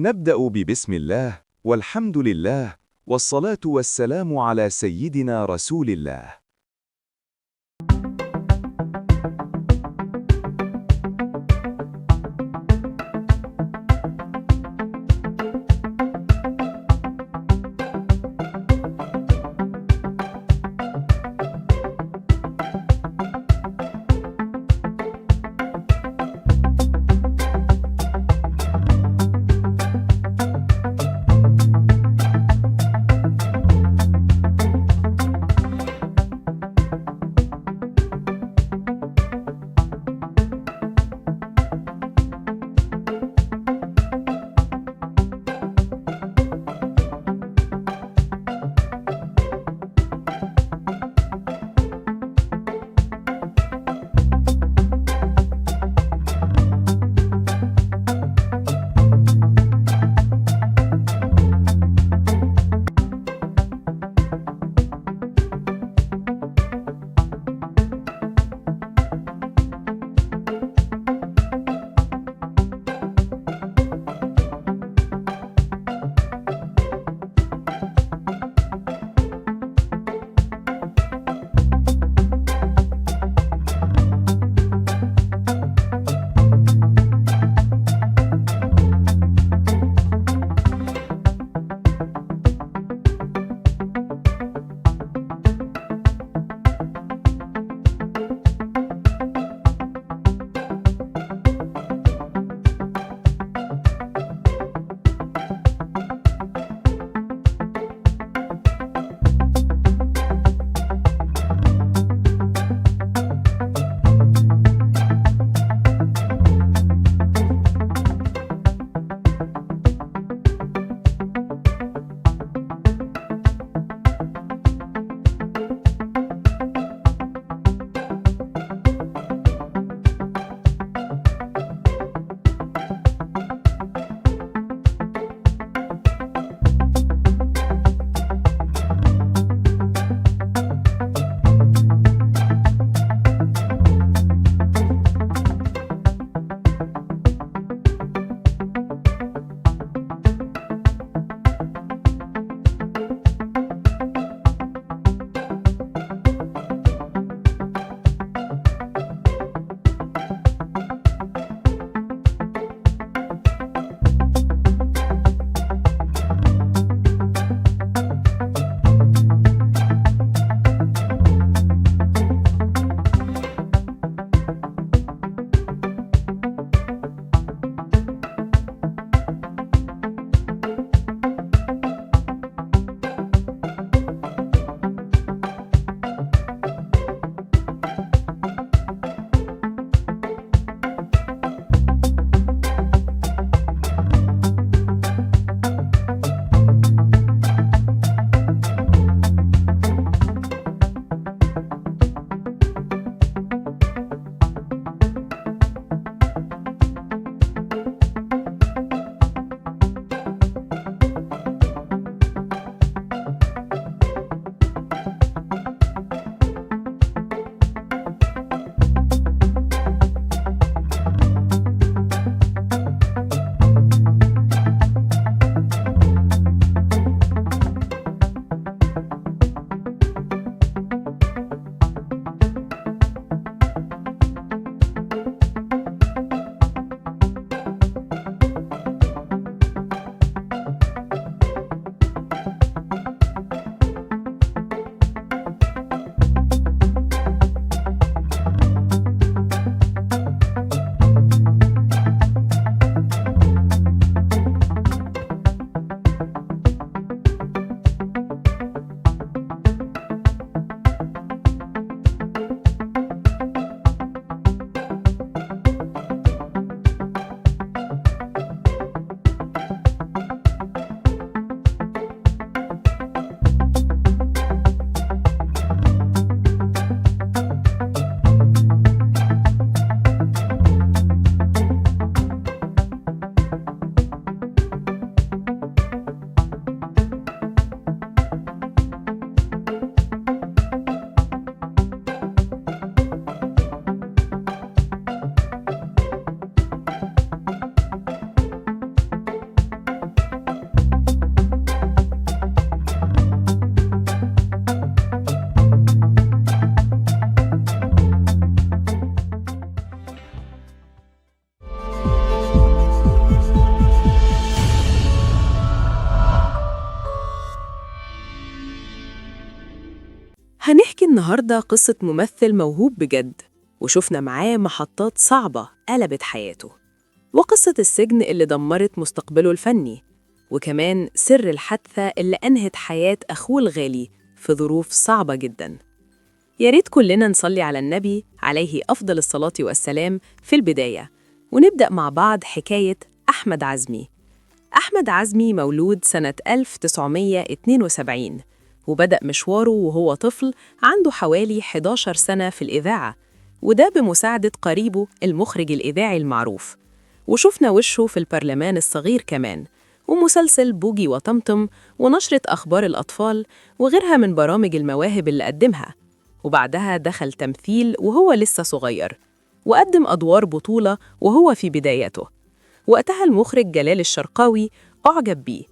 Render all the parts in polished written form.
نبدأ ببسم الله والحمد لله والصلاة والسلام على سيدنا رسول الله. النهاردة قصة ممثل موهوب بجد، وشفنا معاه محطات صعبة قلبت حياته، وقصة السجن اللي دمرت مستقبله الفني، وكمان سر الحادثة اللي أنهت حياة أخوه الغالي في ظروف صعبة جدا. يا ريت كلنا نصلي على النبي عليه أفضل الصلاة والسلام في البداية، ونبدأ مع بعض حكاية أحمد عزمي. أحمد عزمي مولود سنة 1972، وبدأ مشواره وهو طفل عنده حوالي 11 سنة في الإذاعة، وده بمساعدة قريبه المخرج الإذاعي المعروف. وشفنا وشه في البرلمان الصغير كمان، ومسلسل بوجي وطمطم، ونشرة أخبار الأطفال، وغيرها من برامج المواهب اللي قدمها. وبعدها دخل تمثيل وهو لسه صغير، وقدم أدوار بطولة وهو في بداياته. وقتها المخرج جلال الشرقاوي أعجب بيه،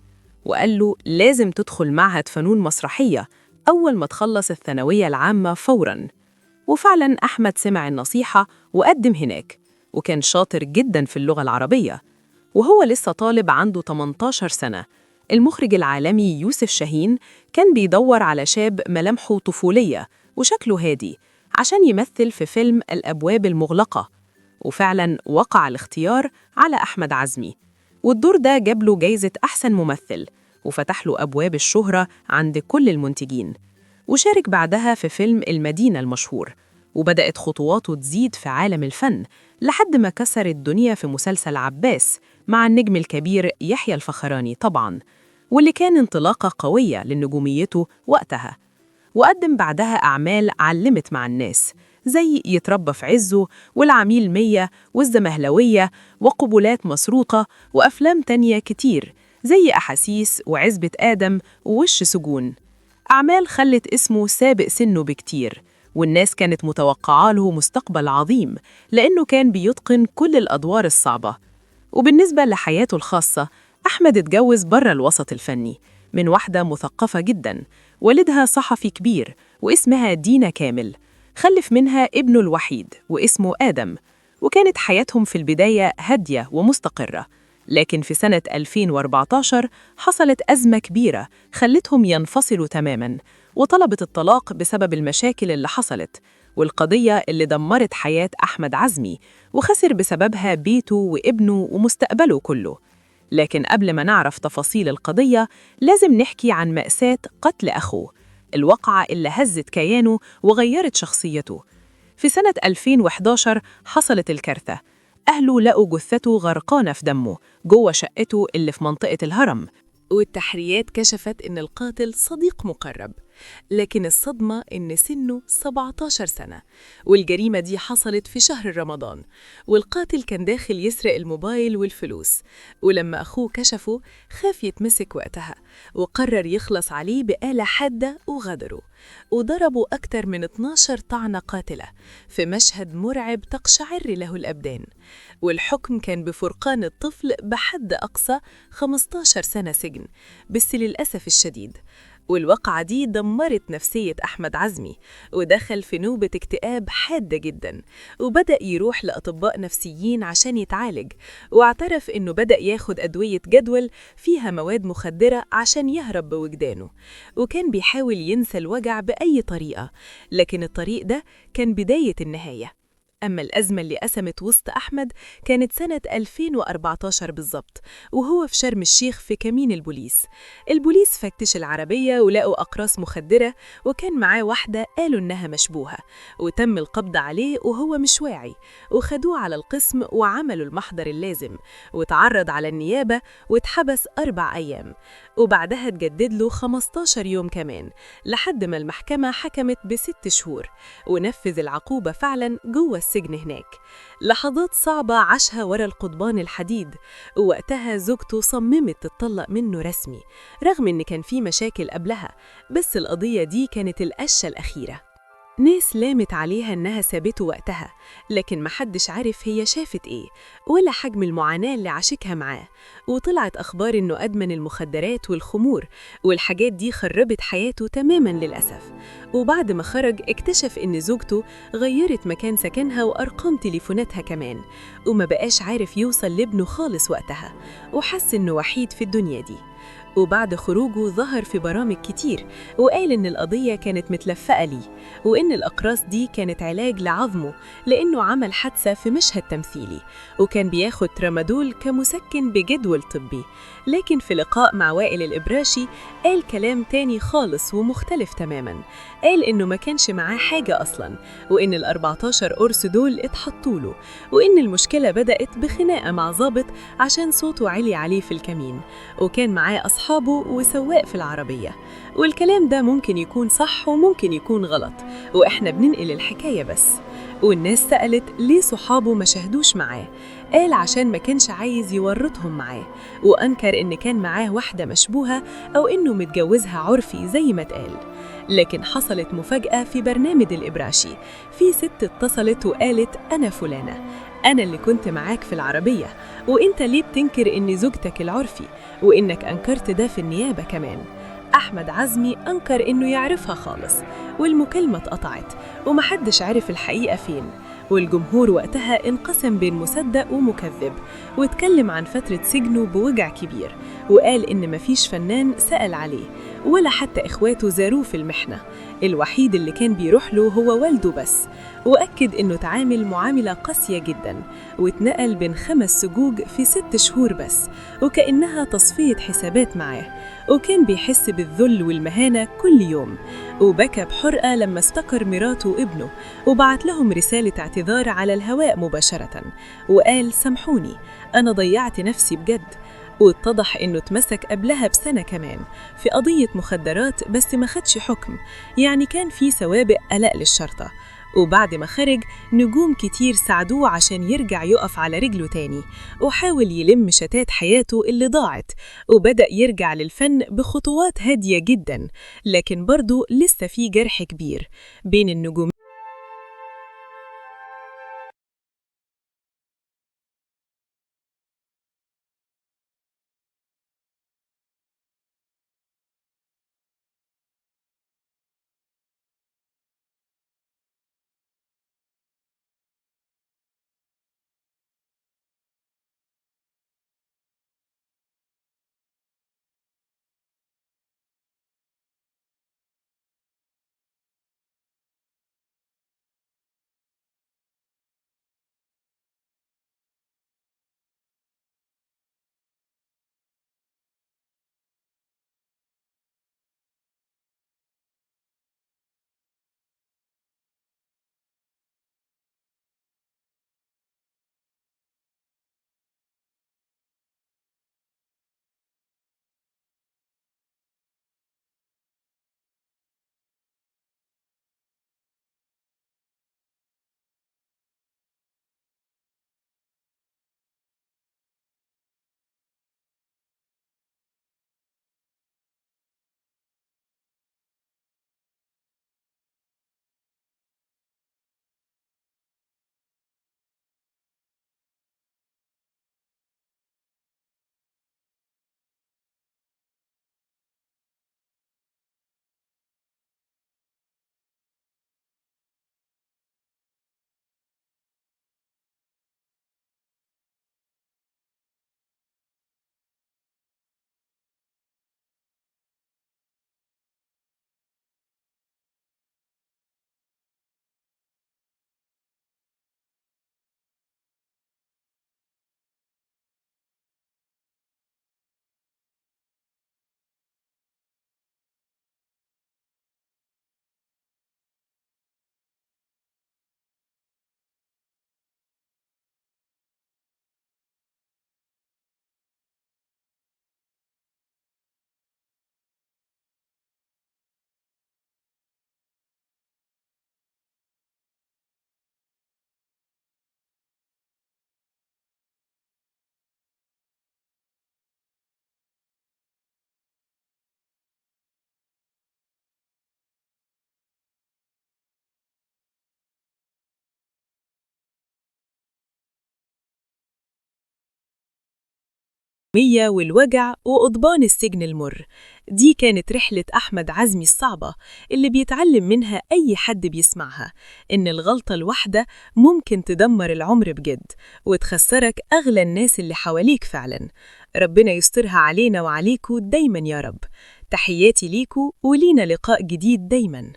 وقال له لازم تدخل معهد فنون مسرحية أول ما تخلص الثانوية العامة فوراً. وفعلاً أحمد سمع النصيحة وقدم هناك، وكان شاطر جداً في اللغة العربية. وهو لسه طالب عنده 18 سنة، المخرج العالمي يوسف شاهين كان بيدور على شاب ملامحه طفولية وشكله هادي عشان يمثل في فيلم الأبواب المغلقة. وفعلاً وقع الاختيار على أحمد عزمي، والدور ده جاب له جايزة أحسن ممثل، وفتح له أبواب الشهرة عند كل المنتجين. وشارك بعدها في فيلم المدينة المشهور، وبدأت خطواته تزيد في عالم الفن لحد ما كسر الدنيا في مسلسل عباس مع النجم الكبير يحيى الفخراني طبعاً، واللي كان انطلاقة قوية لنجوميته وقتها. وقدم بعدها أعمال علمت مع الناس زي يتربى في عزه، والعميل 100، والزمهلوية، وقبلات مسروقة، وأفلام تانية كتير زي أحاسيس وعزبة آدم ووش سجون. أعمال خلت اسمه سابق سنه بكتير، والناس كانت متوقعة له مستقبل عظيم لأنه كان بيتقن كل الأدوار الصعبة. وبالنسبة لحياته الخاصة، أحمد اتجوز بره الوسط الفني من واحدة مثقفة جدا، والدها صحفي كبير واسمها دينا كامل، خلف منها ابنه الوحيد واسمه آدم. وكانت حياتهم في البداية هادية ومستقرة، لكن في سنة 2014 حصلت أزمة كبيرة خلتهم ينفصلوا تماماً، وطلبت الطلاق بسبب المشاكل اللي حصلت، والقضية اللي دمرت حياة أحمد عزمي وخسر بسببها بيته وابنه ومستقبله كله. لكن قبل ما نعرف تفاصيل القضية لازم نحكي عن مأساة قتل أخوه، الواقعة اللي هزت كيانه وغيرت شخصيته. في سنة 2011 حصلت الكارثة، أهله لقوا جثته غرقانة في دمه جوه شقته اللي في منطقة الهرم، والتحريات كشفت إن القاتل صديق مقرب، لكن الصدمة إن سنه 17 سنة، والجريمة دي حصلت في شهر رمضان، والقاتل كان داخل يسرق الموبايل والفلوس. ولما أخوه كشفه خاف يتمسك وقتها، وقرر يخلص عليه بآلة حادة وغدره، وضربوا أكتر من 12 طعنة قاتلة في مشهد مرعب تقشعر له الأبدان. والحكم كان بفرقان الطفل بحد أقصى 15 سنة سجن، بس للأسف الشديد. والواقعة دي دمرت نفسية أحمد عزمي، ودخل في نوبة اكتئاب حادة جدا، وبدأ يروح لأطباء نفسيين عشان يتعالج، واعترف إنه بدأ ياخد أدوية جدول فيها مواد مخدرة عشان يهرب بوجدانه، وكان بيحاول ينسى الوجع بأي طريقة، لكن الطريق ده كان بداية النهاية. أما الأزمة اللي قسمت وسط أحمد كانت سنة 2014 بالظبط، وهو في شرم الشيخ في كمين البوليس. البوليس فتش العربية ولقوا أقراص مخدرة، وكان معاه واحدة قالوا إنها مشبوهة، وتم القبض عليه وهو مش واعي، وخدوه على القسم وعملوا المحضر اللازم، وتعرض على النيابة واتحبس 4 أيام، وبعدها تجدد له 15 يوم كمان لحد ما المحكمة حكمت ب6 شهور، ونفذ العقوبة فعلا جوه السجن هناك. لحظات صعبة عاشها ورا القضبان الحديد، ووقتها زوجته صممت تتطلق منه رسمي رغم إن كان في مشاكل قبلها، بس القضية دي كانت القشة الأخيرة. ناس لامت عليها إنها سابته وقتها، لكن محدش عارف هي شافت إيه ولا حجم المعاناة اللي عاشتها معاه. وطلعت أخبار إنه أدمن المخدرات والخمور، والحاجات دي خربت حياته تماماً للأسف. وبعد ما خرج اكتشف إن زوجته غيرت مكان سكنها وأرقام تليفوناتها كمان، وما بقاش عارف يوصل لابنه خالص وقتها، وحس إنه وحيد في الدنيا دي. وبعد خروجه ظهر في برامج كتير وقال إن القضية كانت متلفقة ليه، وإن الأقراص دي كانت علاج لعظمه لأنه عمل حادثة في مشهد تمثيلي، وكان بياخد ترامادول كمسكن بجدول طبي. لكن في لقاء مع وائل الإبراشي قال كلام تاني خالص ومختلف تماماً. قال إنه ما كانش معاه حاجة أصلاً، وإن ال14 قرص دول اتحطوا له، وإن المشكلة بدأت بخناقة مع ضابط عشان صوته عالي عليه في الكمين، وكان معاه أصحابه وسواق في العربية. والكلام ده ممكن يكون صح وممكن يكون غلط، وإحنا بننقل الحكاية بس. والناس سألت ليه صحابه ما شاهدوش معاه. قال عشان ما كانش عايز يورطهم معاه، وأنكر إن كان معاه واحدة مشبوهة أو إنه متجوزها عرفي زي ما اتقال. لكن حصلت مفاجأة في برنامج الإبراشي. في ست اتصلت وقالت أنا فلانة، أنا اللي كنت معاك في العربية، وإنت ليه بتنكر إن زوجتك العرفي، وإنك أنكرت ده في النيابة كمان. أحمد عزمي أنكر إنه يعرفها خالص، والمكالمة اتقطعت ومحدش عرف الحقيقة فين. والجمهور وقتها انقسم بين مصدق ومكذب، واتكلم عن فترة سجنه بوجع كبير، وقال إن مفيش فنان سأل عليه ولا حتى إخواته زاروه في المحنة. الوحيد اللي كان بيروح له هو والده بس، وأكد إنه تعامل معاملة قاسية جدا، واتنقل بين 5 سجوج في 6 شهور بس، وكأنها تصفية حسابات معاه، وكان بيحس بالذل والمهانة كل يوم. وبكى بحرقة لما افتكر مراته وابنه، وبعت لهم رسالة اعتذار على الهواء مباشرة، وقال سامحوني أنا ضيعت نفسي بجد. واتضح إنه اتمسك قبلها بسنة كمان في قضية مخدرات، بس ما خدش حكم، يعني كان في سوابق قلق للشرطة. وبعد ما خرج نجوم كتير ساعدوه عشان يرجع يقف على رجله تاني، وحاول يلم شتات حياته اللي ضاعت، وبدأ يرجع للفن بخطوات هادية جدا، لكن برضو لسه في جرح كبير بين النجوم. المحرومية والوجع وقضبان السجن المر. دي كانت رحلة أحمد عزمي الصعبة اللي بيتعلم منها أي حد بيسمعها، إن الغلطة الواحدة ممكن تدمر العمر بجد وتخسرك أغلى الناس اللي حواليك فعلا. ربنا يسترها علينا وعليكوا دايما يا رب. تحياتي ليكوا ولينا لقاء جديد دايما.